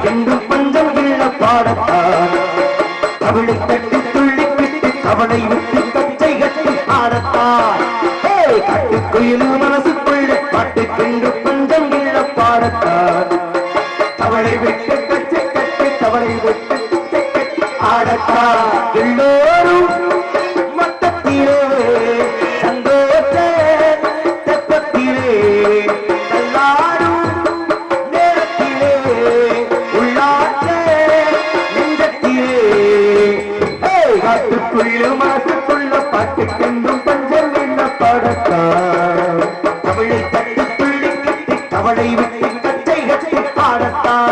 என்றும் பஞ்சம் இல்ல பாடத்தான் தமிழை தட்டி துள்ளி கிட்டி கவலை விட்டு கச்சை கட்டி ஆடத்தான் கட்டுக்குயில் மனசுக்குள்ள பாட்டுக்கென்று பஞ்சம் இல்ல பாடத்தான் கவலை விட்டு கச்சை கட்டி கவலை விட்டு ஆடத்தான் எல்லோரும் மட்டத்திலே சந்தோஷ தெப்பத்திலே எல்லாரும் நேரத்திலே உள்ளாற்ற நெஞ்சத்திலே காட்டுக்குள்ள மனசுக்குள்ள பாட்டுக்கென்றும் பஞ்சம் என்ன பாடத்தான் தமிழை தட்டி துள்ளி கட்டி கவலை விட்டு கச்சை கட்டி பாடத்தான்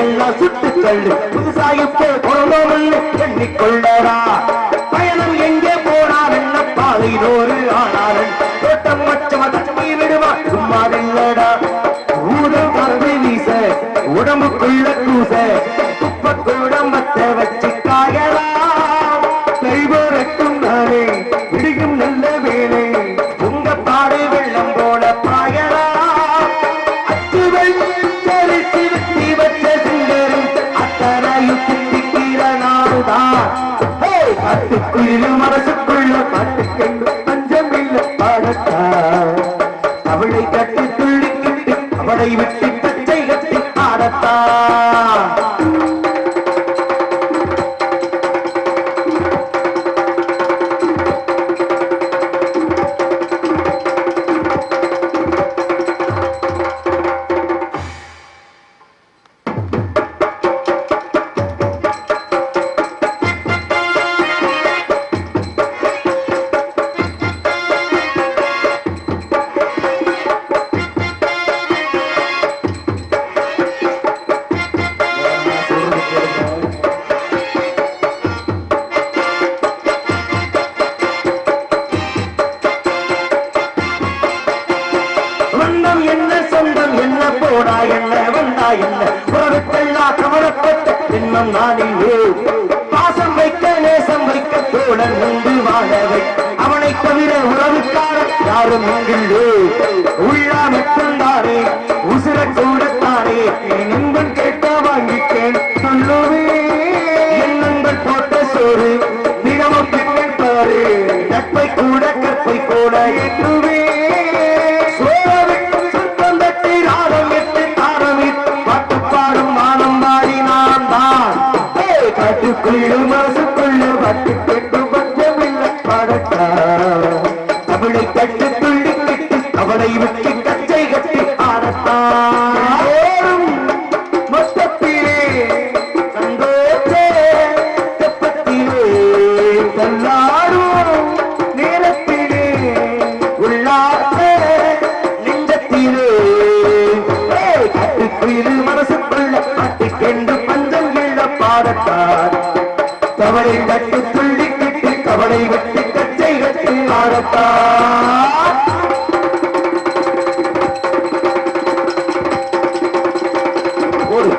எல்லாம் சுட்டு தள்ளு புதுசாயிப்போ பொருளோன்னு எண்ணிக்கொள்ளரா பயணம் எங்கே போனார் என்ன பாதையிலோரு ஆனாரன் தோட்டம் மச்சம் தண்ணி விடுவா சும்மா இல்லடா ஊதல் பறவை வீச உடம்புக்குள்ள கூச குப்பக்குடம்பத்தை வச்சு காயலாம் கைவரக்கும் நானே விடுகும் நல்ல வேலை உங்க பாடு வெள்ளம் போல பாயலாம் காட்டுக்குள்ள மனசுக்குள்ள பாட்டுக்கென்று பஞ்சமில்ல பாடத்தான் அவளை கட்டி துள்ளி கிட்டி அவளை விட்டு கச்சை கட்டி ஆடத்தான் என்ன சொந்தம் என்ன போடா என்ன வந்தா என்ன உறவுக்கெல்லா கவலைப்பட்ட ஜென்மம் நானில்லே பாசம் வைக்க நேசம் வைக்க தோழன் உண்டு வாழவை அவனை தவிர உறவுக்காரன் யாரும் இங்கில்லே உள்ளா மட்டும்தானே உசுர கூடத்தானே நண்பன் கேட்ட வாங்கிக்கேன் சொல்லுவே என் நண்பன் போட்ட சோறு தினமும் கேட்பாரு நட்பை கூட கற்பை கூட ஏற்றுவே காட்டுக்குள்ள மனசுக்குள்ள பாட்டுக்கென்று பஞ்சமில்ல பாடத்தான் தமிழை தட்டி துள்ளி கிட்டி அவளை விட்டு கச்சை கட்டி ஆடத்தான் மொத்தத்திலே சந்தோஷ தெப்பத்திலே எல்லாரும் நேரத்திலே உள்ளாற்ற நெஞ்சத்திலே காட்டுக்குள்ள மனசுக்குள்ள பாட்டுக்கென்று பஞ்சம் இல்ல பாடத்தான் கவலை கட்டி துள்ளி கிட்டி கவலை வெட்டி கச்சை கட்டி ஆடத்தான் ஒரு